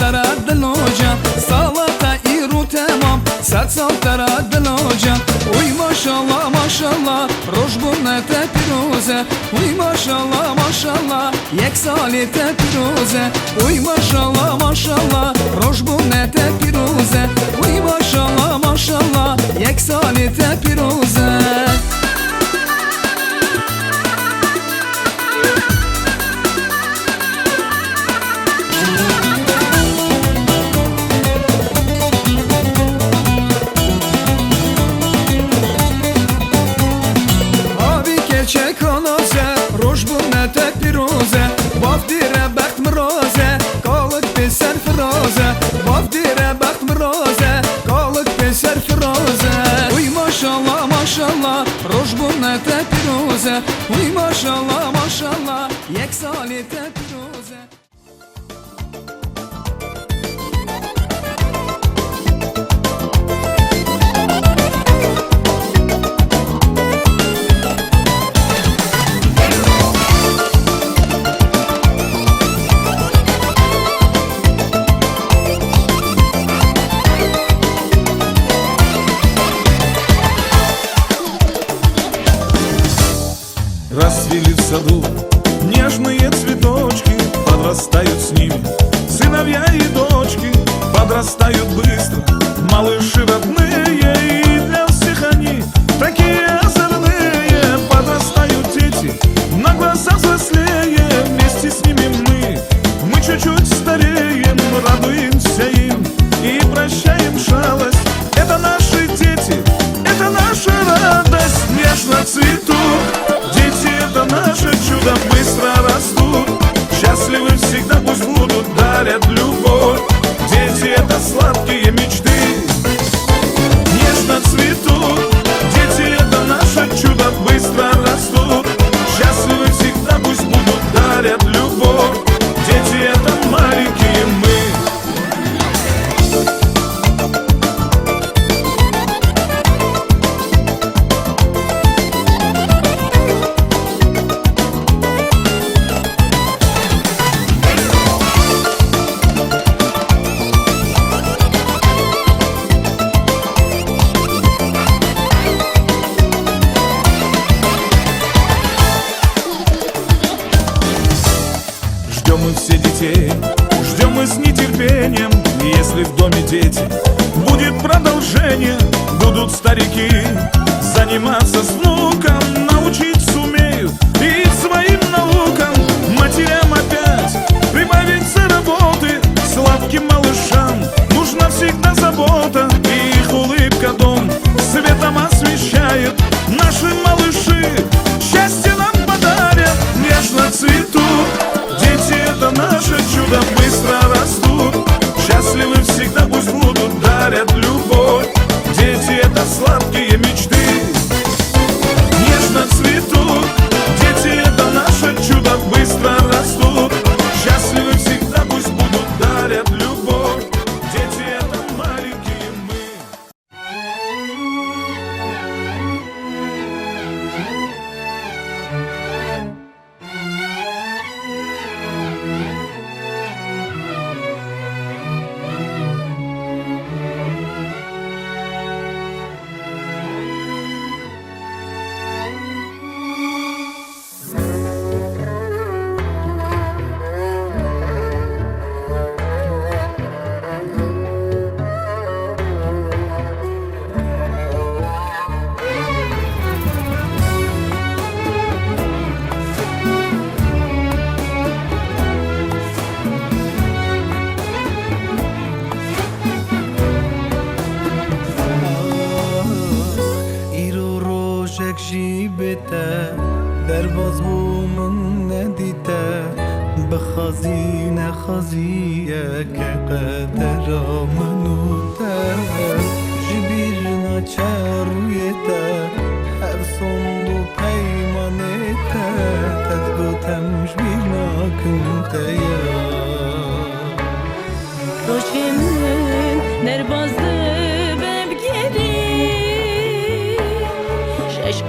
ترى دلوجا صلاة إيرو تمام سال ترى دلوجا وي ما شاء الله ما شاء الله روش بنا تبروزة وي ما شاء الله ما شاء الله يك سالي تبروزة وي ما شاء الله ما شاء الله روش بنا تبروزة وي ما شاء الله ما شاء الله يك سالي تبروزة روش بنا تبروزة وي ما شاء الله ما شاء الله يك سالي تبروزة Расцвели в саду нежные цветочки, подрастают с ними сыновья и дочки. Подрастают быстро малыши родные, и для всех они такие озорные. Подрастают дети, на глазах взрослее, вместе с ними мы чуть-чуть стареем, радуемся им и прощаем шалость. Это наши дети, это наша радость, нежно цветут. Это наше чудо, быстро растут. Счастливы всегда пусть будут, дарят любовь. Дети — это сладкие мечты, нежно цветут. Дети — это наше чудо, быстро растут. Счастливы всегда пусть будут, дарят любовь. Дети — это маленькие мы. Мы все детей ждем мы с нетерпением. Если в доме дети, будет продолжение. Будут старики заниматься с внуком, научить сумеют и своим наукам. Матерям опять прибавится работы, сладким малышам нужна всегда забота. И их улыбка дом светом освещает. Наши малыши счастье нам подарят, нежно цветут. Дети — это наше чудо, быстро растут. Счастливы всегда пусть будут, дарят любовь. Дети — это сладкие мечты, нежно цветут. Дети — это наше чудо, быстро растут. Счастливы всегда пусть будут, дарят любовь. Дети — это маленькие мы. جیبته در بازمون ندیده بخوازی نخوازیه که قدر منوته جبیر ناچه رویته هر صندو پیمانته تدگوتمش بیر ناکنته روشنن در بازده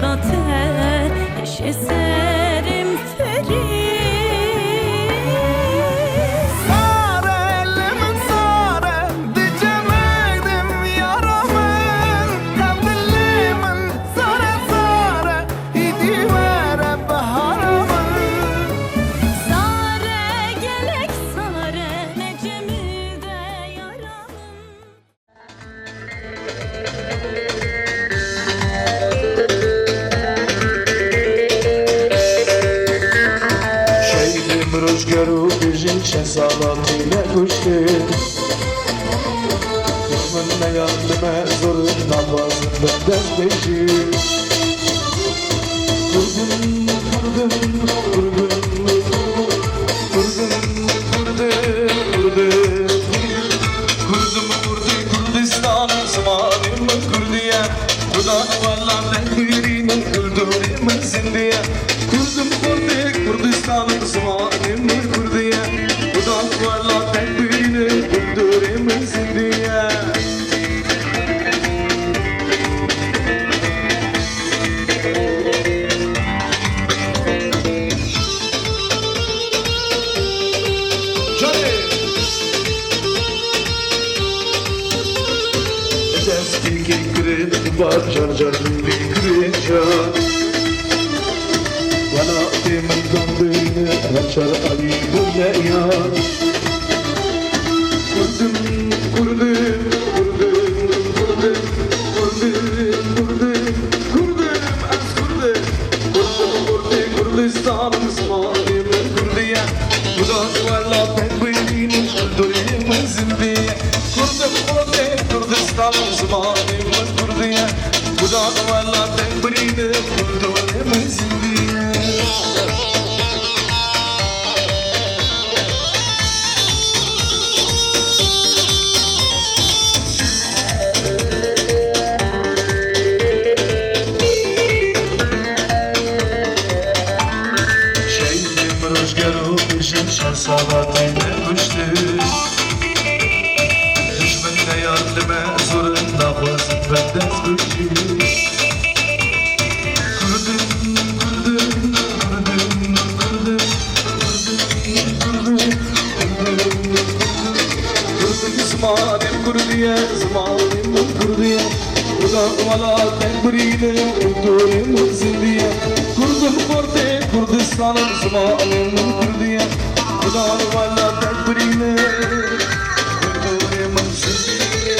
قطر شسرم فري صار لمن şesalatıyla kuştu Yeminle yardıma zorun namazında dezbeşi Kurdum, kurdum, kurdum Kurdistan zamanımı kurdiye Kudan vallan ehlini öldüremezsin diye Kurdum Kurdistan zamanımı kurdiye Kudan vallan ehlini öldüremezsin diye Car car likrica Wana temen gambini Rachar ali dunya Kurdum, kurdum, kurdum, kurdum, kurdum, kurdum, kurdum, az kurdum Kurdistan'ın zamanımı kurdiye Kudan valla tekbirini öldüremezsin diye Kurdistan'ın zamanımı kurdiye Kudan valla tekbirini öldüremezsin diye Şesalatıyla kuştu Düşmenine yardıma zorunda vazifeden kuştu Kurdum, kurdum, kurdum, kurdum Kurdum zamanım kurdiye, zamanım kurdiye Ulan valla tekbiriyle öldüremezsin diye Kurdum Kurdistan'ın zamanım kurdiye Ulan valla tekbiriyle öldüremezsin diye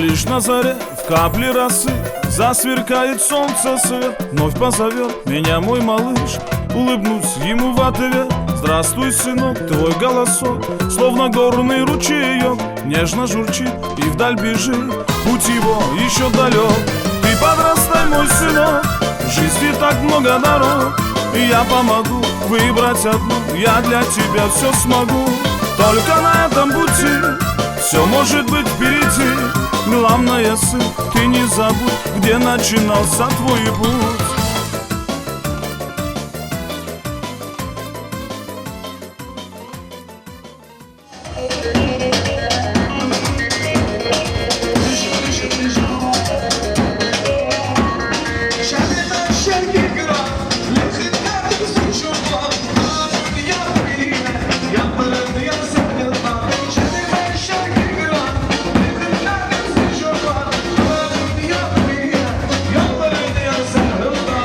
Лишь на заре в капле росы Засверкает солнце свет, вновь позовет меня мой малыш. Улыбнусь ему в ответ: здравствуй, сынок, твой голосок словно горный ручеек нежно журчит и вдаль бежит, путь его еще далек. Ты подрастай, мой сынок, в жизни так много дорог, и я помогу выбрать одну, я для тебя все смогу. Только на этом пути все может быть впереди. Главное, сын, ты не забудь, где начинался твой путь. Yalvarın ya sen hıldan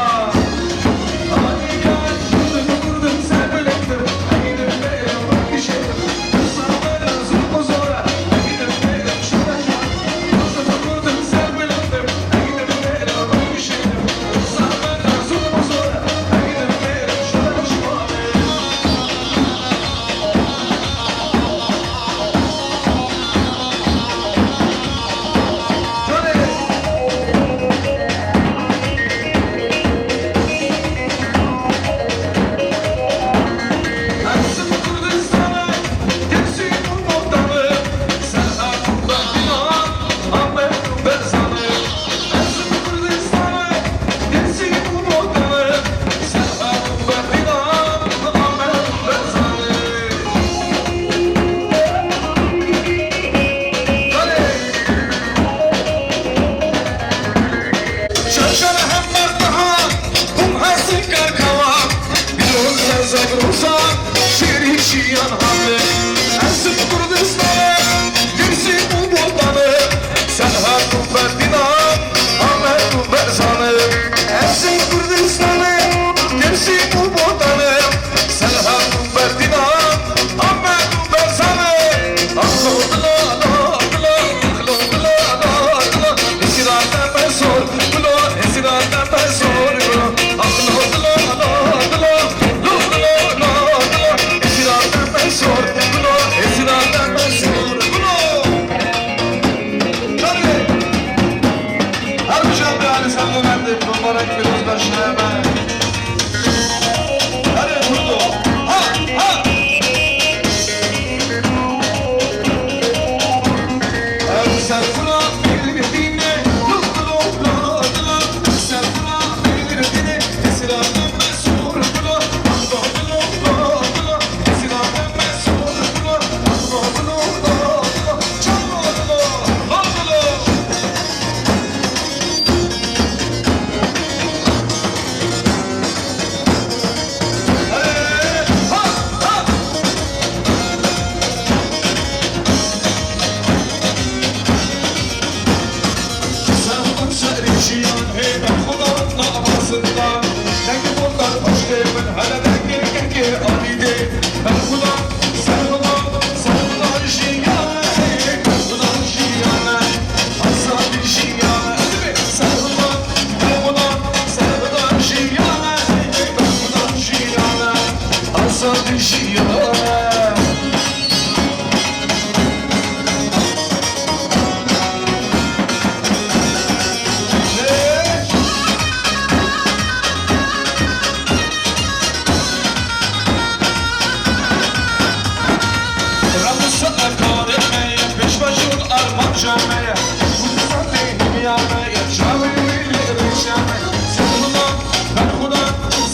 شیانه جاوی ویلی شانه سرخدا برخدا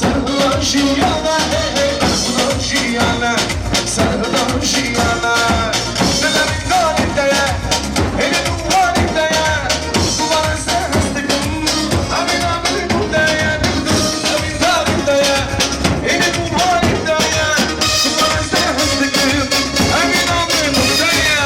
سرخدا شیانه برخدا شیانه سرخدا شیانه نلمی گانی دیه اینه دوانی دیه دوان سرستکم امین امین دیه امین داری دیه اینه دوانی دیه دوان سرستکم امین امین دیه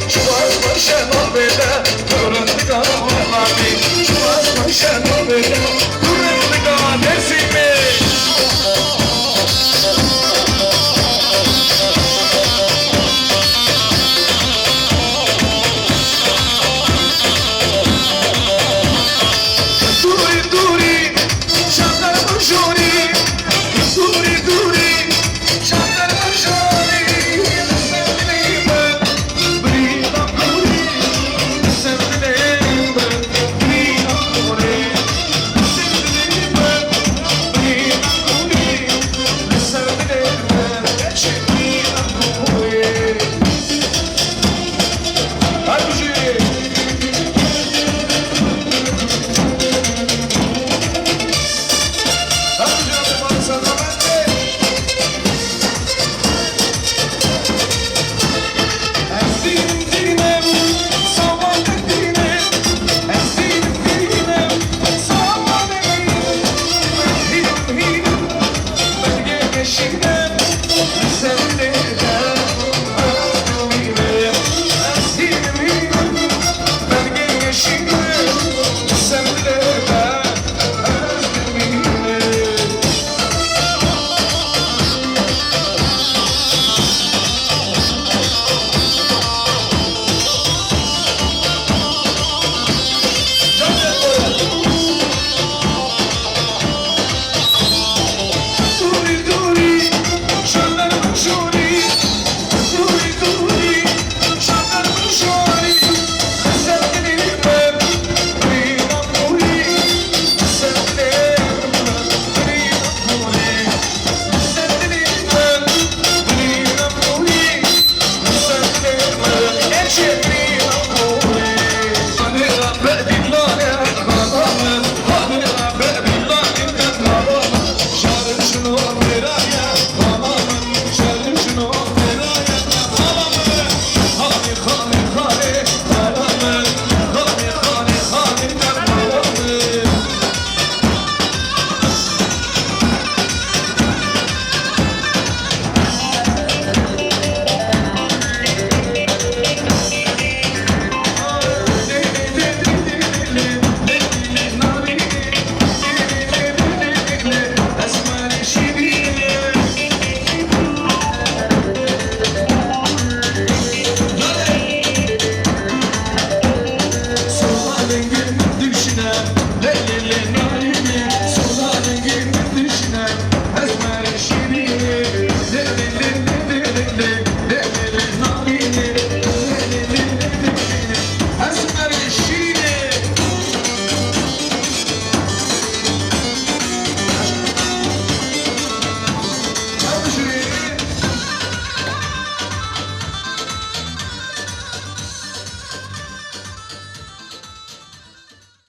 Çuvaz başa nobede Durun tıka olami Çuvaz başa nobede Durun tıka dersime